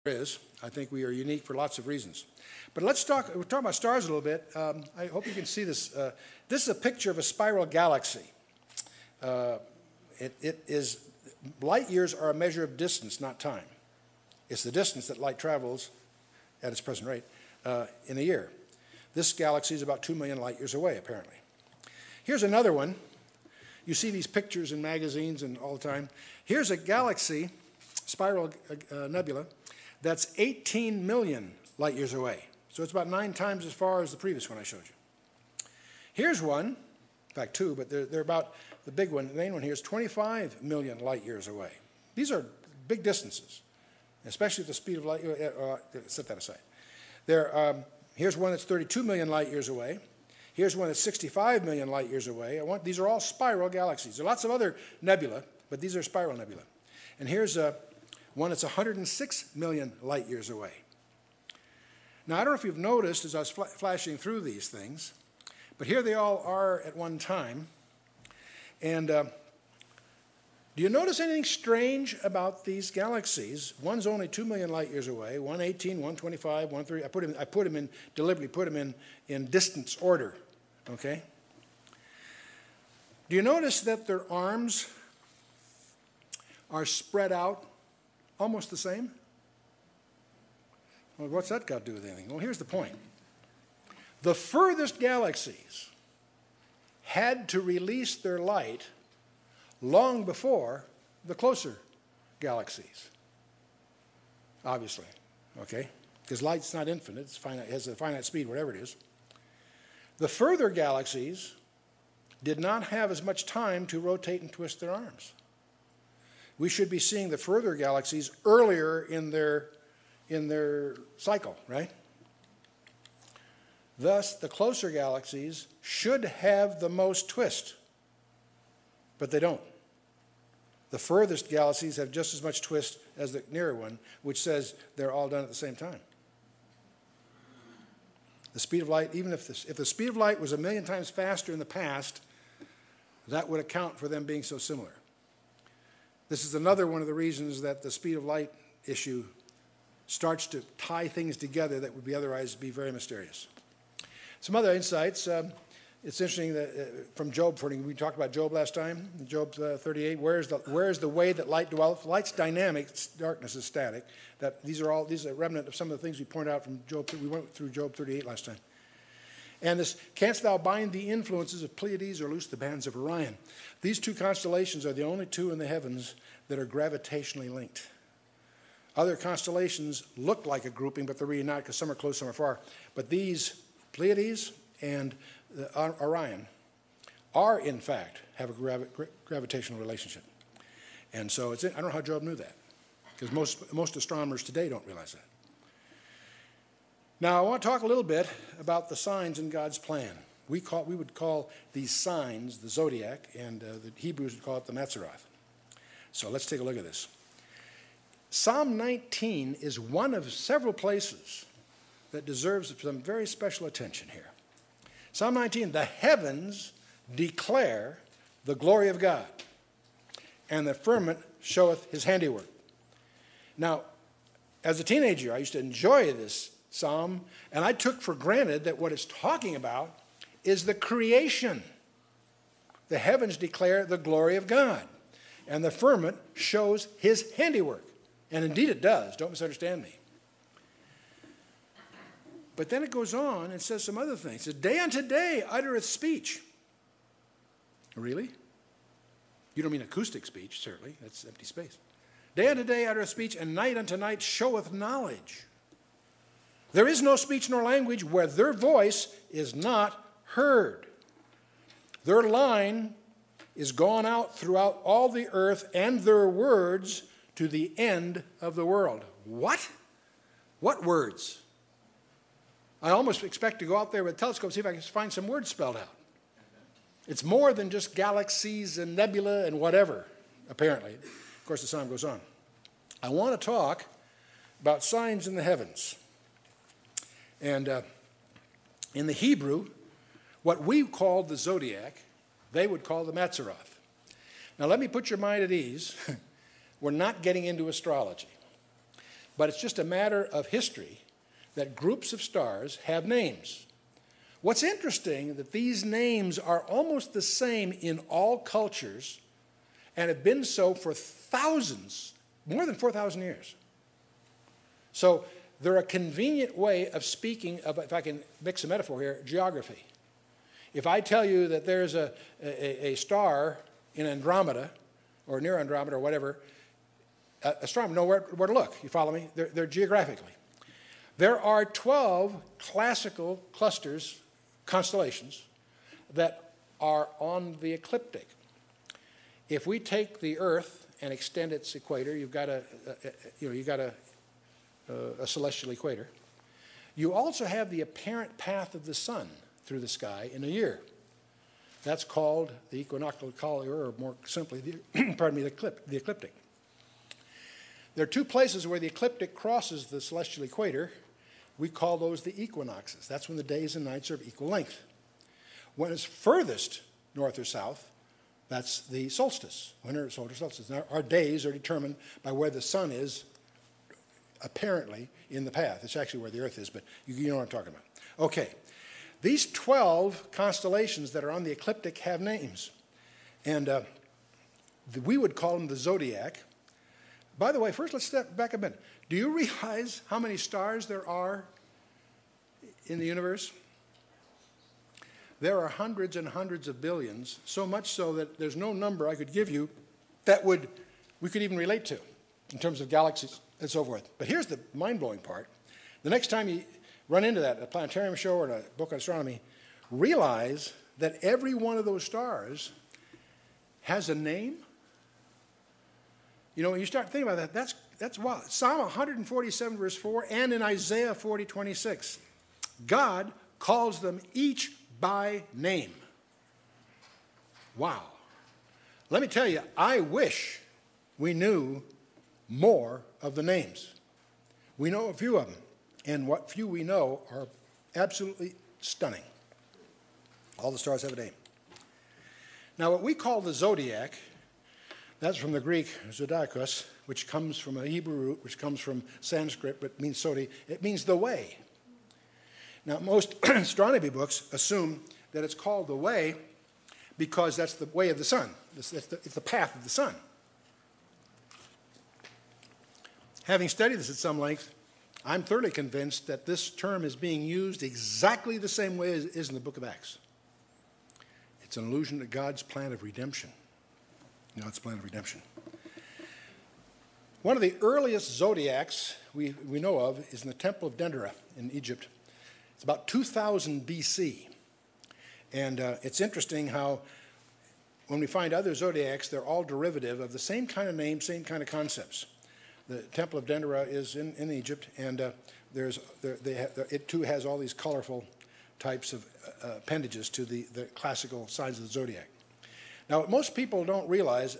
is. I think we are unique for lots of reasons. But we'll talk about stars a little bit. I hope you can see this. This is a picture of a spiral galaxy. Light years are a measure of distance, not time. It's the distance that light travels at its present rate in a year. This galaxy is about 2 million light years away, apparently. Here's another one. You see these pictures in magazines and all the time. Here's a galaxy, spiral nebula, that's 18 million light years away. So it's about 9 times as far as the previous one I showed you. Here's one, in fact 2, but they're about, the big one, the main one here is 25 million light years away. These are big distances, especially at the speed of light. Set that aside. Here's one that's 32 million light years away. Here's one that's 65 million light years away. These are all spiral galaxies. There are lots of other nebula, but these are spiral nebula. And here's one that's 106 million light years away. Now, I don't know if you've noticed as I was flashing through these things, but here they all are at one time. And do you notice anything strange about these galaxies? One's only 2 million light years away, 118, 125, 130. I deliberately put them in distance order, okay? Do you notice that their arms are spread out almost the same? Well, what's that got to do with anything? Well, here's the point. The furthest galaxies had to release their light long before the closer galaxies, obviously, okay? Because light's not infinite, it's finite, it has a finite speed, whatever it is. The further galaxies did not have as much time to rotate and twist their arms. We should be seeing the further galaxies earlier in their cycle, right? Thus, the closer galaxies should have the most twist, but they don't. The furthest galaxies have just as much twist as the nearer one, which says they're all done at the same time. The speed of light, even if the speed of light was 1,000,000 times faster in the past, that would account for them being so similar. This is another one of the reasons that the speed of light issue starts to tie things together that would be otherwise be very mysterious. Some other insights. It's interesting that from Job, we talked about Job last time, Job 38. Where's the way that light dwelleth? Light's dynamic, darkness is static. These are a remnant of some of the things we pointed out from Job. We went through Job 38 last time. And this, canst thou bind the influences of Pleiades or loose the bands of Orion? These 2 constellations are the only 2 in the heavens that are gravitationally linked. Other constellations look like a grouping, but they're really not, because some are close, some are far. But these, Pleiades and Orion, are in fact have a gravitational relationship. And so I don't know how Job knew that, because most astronomers today don't realize that. Now I want to talk a little bit about the signs in God's plan. We would call these signs the zodiac, and the Hebrews would call it the Mazzaroth. So let's take a look at this. Psalm 19 is one of several places that deserves some very special attention here. Psalm 19, the heavens declare the glory of God, and the firmament showeth his handiwork. Now, as a teenager, I used to enjoy this psalm, and I took for granted that what it's talking about is the creation. The heavens declare the glory of God, and the firmament shows his handiwork. And indeed it does, don't misunderstand me. But then it goes on and says some other things. It says, day unto day uttereth speech. Really? You don't mean acoustic speech, certainly. That's empty space. Day unto day uttereth speech, and night unto night showeth knowledge. There is no speech nor language where their voice is not heard. Their line is gone out throughout all the earth, and their words to the end of the world. What? What words? I almost expect to go out there with a telescope and see if I can find some words spelled out. It's more than just galaxies and nebula and whatever, apparently. Of course, the psalm goes on. I want to talk about signs in the heavens. And in the Hebrew, what we called the zodiac, they would call the Mazzaroth. Now, let me put your mind at ease. We're not getting into astrology. but it's just a matter of history that groups of stars have names. What's interesting that these names are almost the same in all cultures and have been so for thousands, more than 4,000 years. So they're a convenient way of speaking of, if I can mix a metaphor here, geography. If I tell you that there's a star in Andromeda, or near Andromeda, or whatever, astronomers know where to look. You follow me? They're geographically. There are 12 classical clusters, constellations, that are on the ecliptic. If we take the Earth and extend its equator, you've got a celestial equator. You also have the apparent path of the sun through the sky in a year. That's called the equinoctial color, or more simply, the ecliptic. There are two places where the ecliptic crosses the celestial equator. We call those the equinoxes. That's when the days and nights are of equal length. When it's furthest north or south, that's the solstice, winter solstice. Now, our days are determined by where the sun is apparently in the path. It's actually where the Earth is, but you know what I'm talking about. Okay, these 12 constellations that are on the ecliptic have names. And we would call them the zodiac. By the way, first let's step back a minute. Do you realize how many stars there are in the universe? There are hundreds and hundreds of billions, so much so that there's no number I could give you that we could even relate to in terms of galaxies and so forth. But here's the mind-blowing part. The next time you run into that, at a planetarium show or in a book on astronomy, realize that every one of those stars has a name. You know, when you start thinking about that, that's wild. Psalm 147, verse 4, and in Isaiah 40:26, God calls them each by name. Wow. Let me tell you, I wish we knew more of the names. We know a few of them, and what few we know are absolutely stunning. All the stars have a name. Now, what we call the zodiac, that's from the Greek zodiakos, which comes from a Hebrew root, which comes from Sanskrit, but means sodi. It means the way. Now, most astronomy books assume that it's called the way because that's the way of the sun. It's the path of the sun. Having studied this at some length, I'm thoroughly convinced that this term is being used exactly the same way as it is in the book of Acts. It's an allusion to God's plan of redemption. God's plan of redemption. One of the earliest zodiacs we know of is in the Temple of Dendera in Egypt. It's about 2000 BC. And it's interesting how when we find other zodiacs, they're all derivative of the same kind of name, same kind of concepts. The Temple of Dendera is in Egypt, and it too has all these colorful types of appendages to the classical signs of the zodiac. Now, what most people don't realize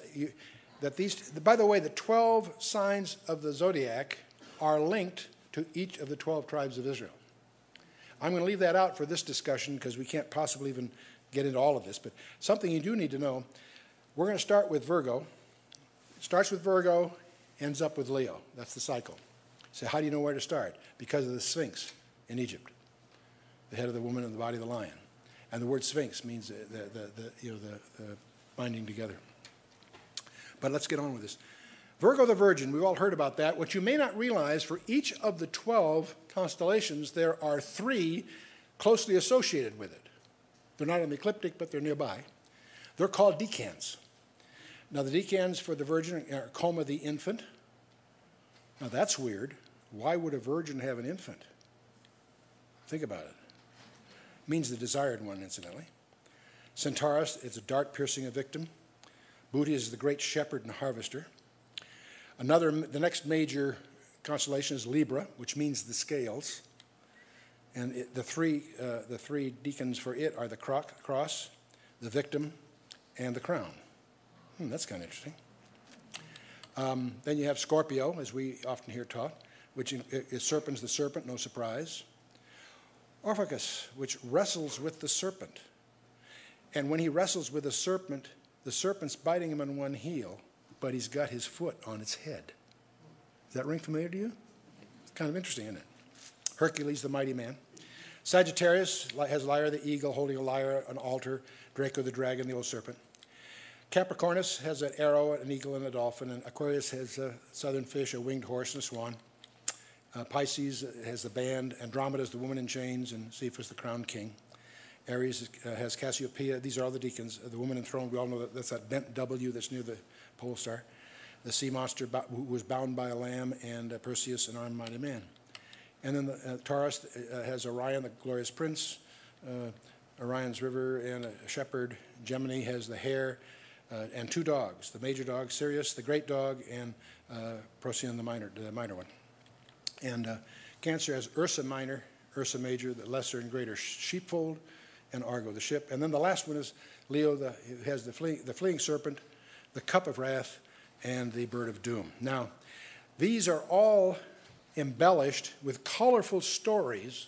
that by the way, the 12 signs of the zodiac are linked to each of the 12 tribes of Israel. I'm going to leave that out for this discussion because we can't possibly even get into all of this, but something you do need to know, we're going to start with Virgo. It starts with Virgo, ends up with Leo. That's the cycle. So how do you know where to start? Because of the Sphinx in Egypt, the head of the woman and the body of the lion. And the word Sphinx means the binding together. But let's get on with this. Virgo the Virgin, we've all heard about that. What you may not realize, for each of the 12 constellations, there are 3 closely associated with it. They're not on the ecliptic, but they're nearby. They're called decans. Now, the decans for the Virgin are Coma the infant. Now, that's weird. Why would a virgin have an infant? Think about it. It means the desired one, incidentally. Centaurus is a dart piercing a victim. Booty is the great shepherd and harvester. The next major constellation is Libra, which means the scales. And the three decans for it are the cross, the victim, and the crown. That's kind of interesting. Then you have Scorpio, as we often hear taught, which is serpent's the serpent, no surprise. Orpheus, which wrestles with the serpent. And when he wrestles with the serpent's biting him on one heel, but he's got his foot on its head. Does that ring familiar to you? Kind of interesting, isn't it? Hercules, the mighty man. Sagittarius has Lyra the eagle holding a lyre, an altar, Draco the dragon, the old serpent. Capricornus has an arrow, an eagle, and a dolphin, and Aquarius has a southern fish, a winged horse, and a swan. Pisces has the band, Andromeda is the woman in chains, and Cephas the crowned king. Aries has Cassiopeia. These are all the deacons. The woman enthroned, we all know that's that bent W that's near the pole star. The sea monster who was bound by a lamb, and Perseus, an armed mighty man. And then Taurus has Orion, the glorious prince, Orion's river, and a shepherd. Gemini has the hare, and 2 dogs, the major dog, Sirius, the great dog, and Procyon, the minor one. And Cancer has Ursa Minor, Ursa Major, the lesser and greater sheepfold, and Argo, the ship. And then the last one is Leo, who has the fleeing serpent, the cup of wrath, and the bird of doom. Now, these are all embellished with colorful stories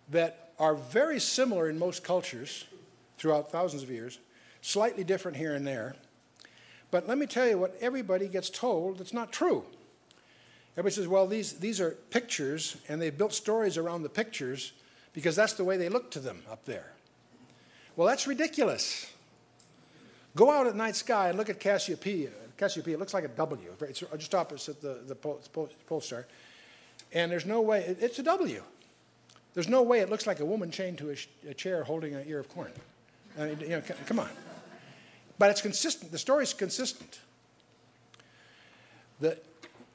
that are very similar in most cultures throughout thousands of years, slightly different here and there. But let me tell you what everybody gets told that's not true. Everybody says, well, these are pictures, and they've built stories around the pictures because that's the way they look to them up there. Well, that's ridiculous. Go out at night sky and look at Cassiopeia. Cassiopeia looks like a W. It's just opposite the pole star. And there's no way, it's a W. There's no way it looks like a woman chained to a chair holding an ear of corn. I mean, you know, come on. But it's consistent. The story's consistent.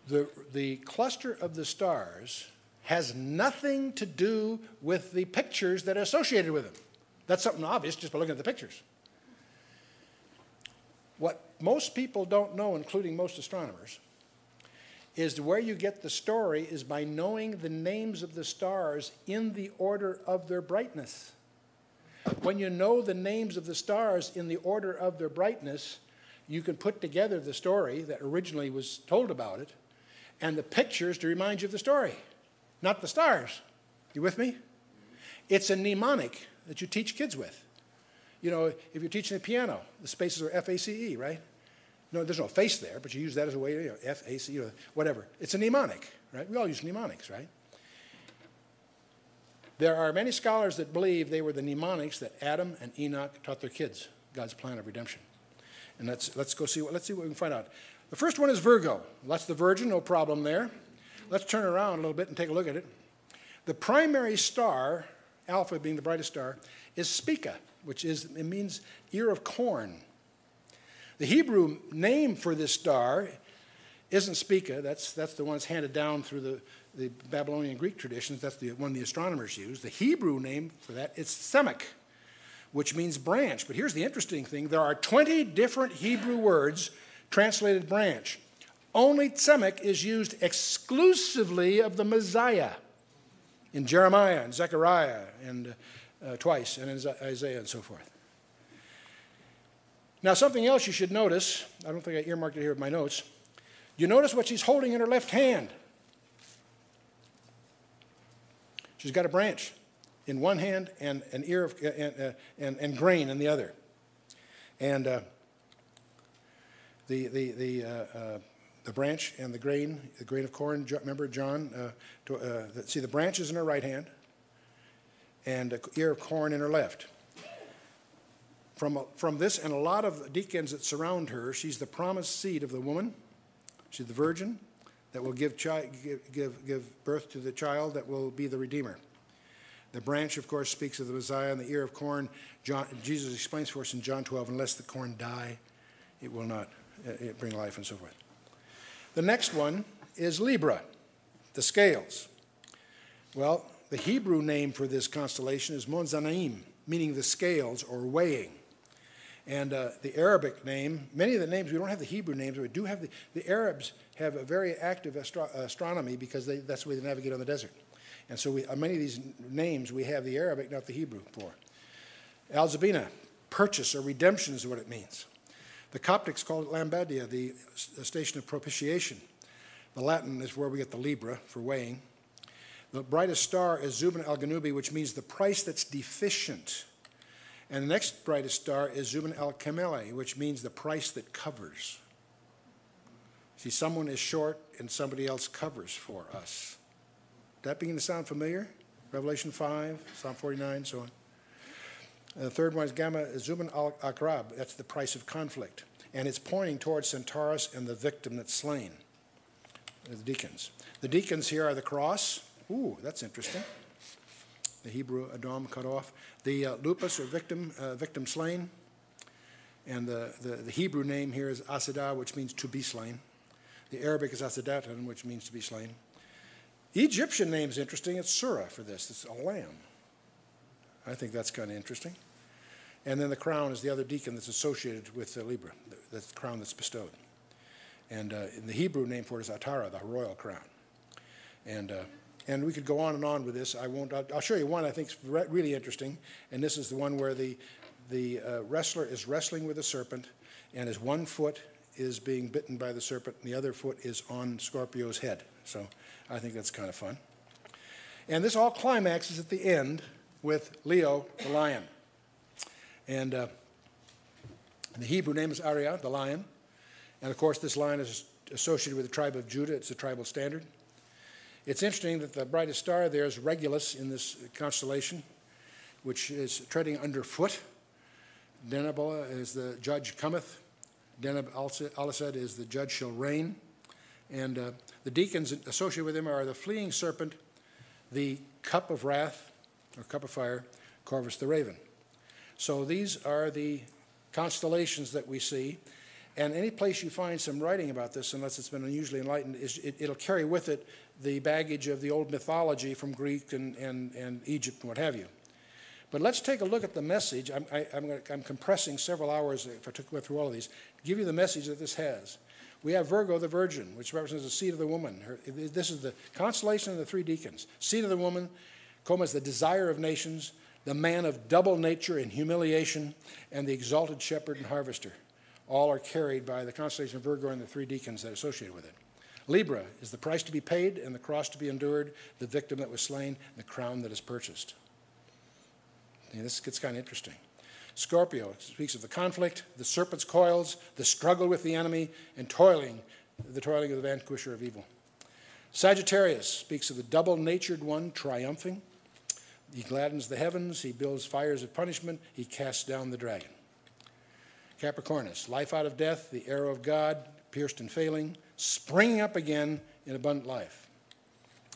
The cluster of the stars has nothing to do with the pictures that are associated with them. That's something obvious just by looking at the pictures. What most people don't know, including most astronomers, is where you get the story is by knowing the names of the stars in the order of their brightness. When you know the names of the stars in the order of their brightness, you can put together the story that originally was told about it and the pictures to remind you of the story, not the stars. You with me? It's a mnemonic that you teach kids with. You know, if you're teaching the piano, the spaces are F-A-C-E, right? No, there's no face there, but you use that as a way, you know, F-A-C, you know, whatever. It's a mnemonic, right? We all use mnemonics, right? There are many scholars that believe they were the mnemonics that Adam and Enoch taught their kids, God's plan of redemption. And let's see what we can find out. The first one is Virgo. That's the virgin, no problem there. Let's turn around a little bit and take a look at it. The primary star, Alpha being the brightest star, is Spica, which means ear of corn. The Hebrew name for this star isn't Spica. That's the one that's handed down through the Babylonian Greek traditions. That's the one the astronomers use. The Hebrew name for that is Semek, which means branch. But here's the interesting thing. There are 20 different Hebrew words translated branch. Only Semek is used exclusively of the Messiah in Jeremiah and Zechariah and twice, and in Isaiah and so forth. Now, something else you should notice, I don't think I earmarked it here in my notes. You notice what she's holding in her left hand. She's got a branch in one hand and an ear of, and grain in the other. And the branch and the grain of corn, remember John, see the branch is in her right hand and an ear of corn in her left. From this and a lot of deacons that surround her, she's the promised seed of the woman. She's the virgin that will give birth to the child that will be the Redeemer. The branch, of course, speaks of the Messiah, and the ear of corn, Jesus explains for us in John 12, unless the corn die, it will not bring life and so forth. The next one is Libra, the scales. Well, the Hebrew name for this constellation is Monzanaim, meaning the scales or weighing. And the Arabic name, many of the names, we don't have the Hebrew names, but we do have the Arabs have a very active astronomy because that's the way they navigate on the desert. And so many of these names we have the Arabic, not the Hebrew for. Al-Zabina, purchase or redemption is what it means. The Coptics call it Lambadia, the station of propitiation. The Latin is where we get the Libra for weighing. The brightest star is Zubin al-Ganubi, which means the price that's deficient. And the next brightest star is Zubin al-Kameli, which means the price that covers. See, someone is short and somebody else covers for us. That begin to sound familiar? Revelation 5, Psalm 49, so on. The third one is Gamma Zuban al-Akrab. That's the price of conflict. And it's pointing towards Centaurus and the victim that's slain, the deacons. The deacons here are the cross. Ooh, that's interesting. The Hebrew Adam cut off. The lupus or victim slain. And the Hebrew name here is Asidah, which means to be slain. The Arabic is Asidatan, which means to be slain. Egyptian name is interesting. It's Surah for this. It's a lamb. I think that's kind of interesting. And then the crown is the other deacon that's associated with the Libra, the crown that's bestowed. And in the Hebrew name for it is Atara, the royal crown. And we could go on and on with this. I won't. I'll show you one I think is really interesting. And this is the one where the wrestler is wrestling with a serpent, and his one foot is being bitten by the serpent, and the other foot is on Scorpio's head. So I think that's kind of fun. And this all climaxes at the end with Leo, the lion. And the Hebrew name is Ariah, the lion. And of course, this lion is associated with the tribe of Judah. It's a tribal standard. It's interesting that the brightest star there is Regulus in this constellation, which is treading underfoot. Deneb is the judge cometh. Deneb Alisad is the judge shall reign. And the deacons associated with him are the fleeing serpent, the cup of wrath, or cup of fire, Corvus the raven. So these are the constellations that we see. And any place you find some writing about this, unless it's been unusually enlightened, it'll carry with it the baggage of the old mythology from Greek and Egypt and what have you. But let's take a look at the message. I'm compressing several hours, if I go through all of these, to give you the message that this has. We have Virgo, the virgin, which represents the seed of the woman. This is the constellation of the three deacons. Seed of the woman, Coma is the desire of nations, the man of double nature and humiliation, and the exalted shepherd and harvester. All are carried by the constellation of Virgo and the three deacons that are associated with it. Libra is the price to be paid and the cross to be endured, the victim that was slain, and the crown that is purchased. And this gets kind of interesting. Scorpio speaks of the conflict, the serpent's coils, the struggle with the enemy, and the toiling of the vanquisher of evil. Sagittarius speaks of the double-natured one triumphing. He gladdens the heavens, he builds fires of punishment, he casts down the dragon. Capricornus, life out of death, the arrow of God, pierced and failing, springing up again in abundant life.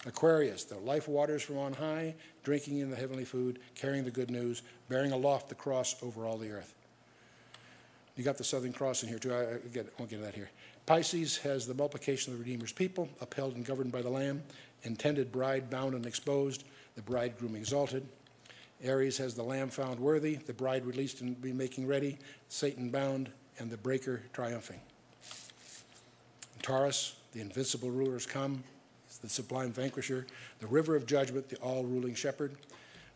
Aquarius, the life waters from on high, drinking in the heavenly food, carrying the good news, bearing aloft the cross over all the earth. You got the Southern Cross in here too. I won't get into that here. Pisces has the multiplication of the Redeemer's people, upheld and governed by the Lamb, intended bride bound and exposed, the bridegroom exalted. Aries has the Lamb found worthy, the bride released and be making ready, Satan bound, and the breaker triumphing. Taurus, the invincible rulers come, the sublime vanquisher, the river of judgment, the all-ruling shepherd.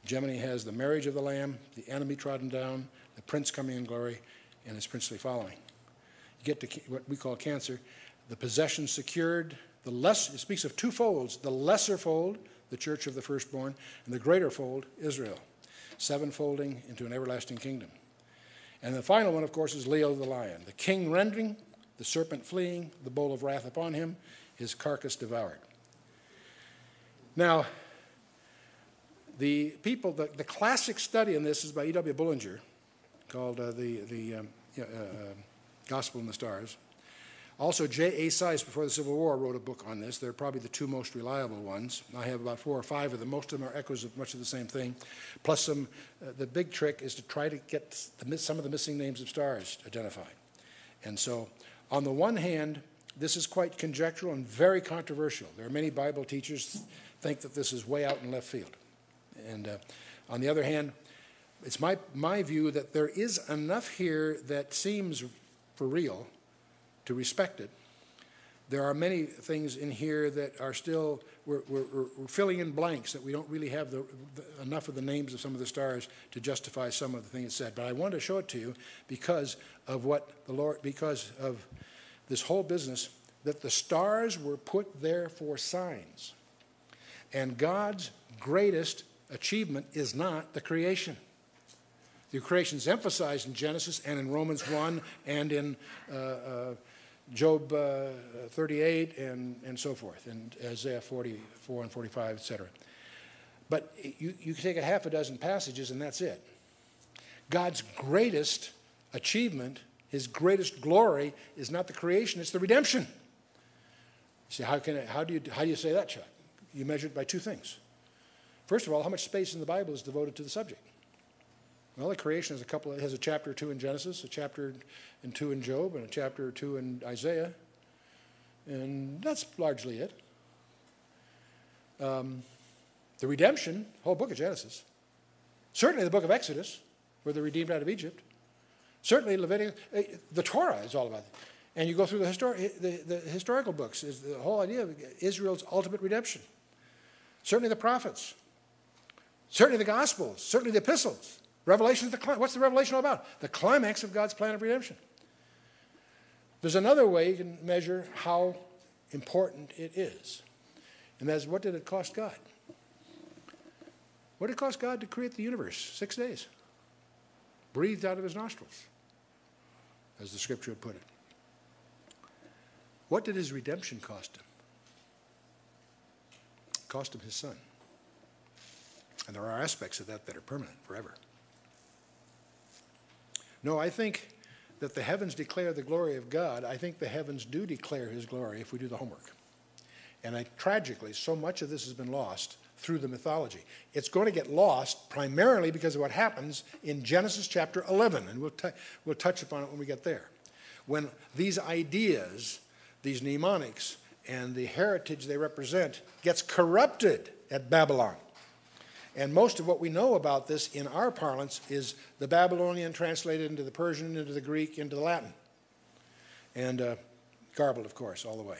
Gemini has the marriage of the Lamb, the enemy trodden down, the prince coming in glory, and his princely following. You get to what we call Cancer, the possession secured, it speaks of two folds, the lesser fold, the church of the firstborn, and the greater fold, Israel, sevenfolding into an everlasting kingdom. And the final one, of course, is Leo the lion, the king rending, the serpent fleeing, the bowl of wrath upon him, his carcass devoured. Now, the classic study on this is by E.W. Bullinger, called the Gospel in the Stars. Also, J.A. Seiss, before the Civil War, wrote a book on this. They're probably the two most reliable ones. I have about 4 or 5 of them. Most of them are echoes of much of the same thing. Plus, the big trick is to try to get some of the missing names of stars identified. And so, on the one hand, this is quite conjectural and very controversial. There are many Bible teachers think that this is way out in left field. And on the other hand, it's my view that there is enough here that seems for real to respect it. There are many things in here that are still, we're filling in blanks that we don't really have enough of the names of some of the stars to justify some of the things it said. But I wanted to show it to you because of because of this whole business, that the stars were put there for signs. And God's greatest achievement is not the creation. The creation is emphasized in Genesis and in Romans 1 and in Job 38 and so forth, and Isaiah 44 and 45, etc. But you can take a half a dozen passages and that's it. God's greatest achievement, his greatest glory, is not the creation, it's the redemption. You say, how do you say that, Chuck? You measure it by two things. First of all, how much space in the Bible is devoted to the subject? Well, the creation has a chapter or two in Genesis, a chapter and two in Job, and a chapter or two in Isaiah, and that's largely it. The redemption, whole book of Genesis. Certainly the book of Exodus, where they're redeemed out of Egypt. Certainly Leviticus, the Torah is all about it. And you go through the historical books, is the whole idea of Israel's ultimate redemption. Certainly the prophets. Certainly the Gospels. Certainly the epistles. Revelation is the climax. What's the revelation all about? The climax of God's plan of redemption. There's another way you can measure how important it is. And that is, what did it cost God? What did it cost God to create the universe? 6 days. Breathed out of his nostrils, as the scripture would put it. What did his redemption cost him? It cost him his son. And there are aspects of that that are permanent forever. No, I think that the heavens declare the glory of God. I think the heavens do declare his glory if we do the homework. And tragically, so much of this has been lost through the mythology. It's going to get lost primarily because of what happens in Genesis chapter 11, and we'll touch upon it when we get there. When these ideas, these mnemonics, and the heritage they represent gets corrupted at Babylon. And most of what we know about this in our parlance is the Babylonian translated into the Persian, into the Greek, into the Latin. And garbled, of course, all the way.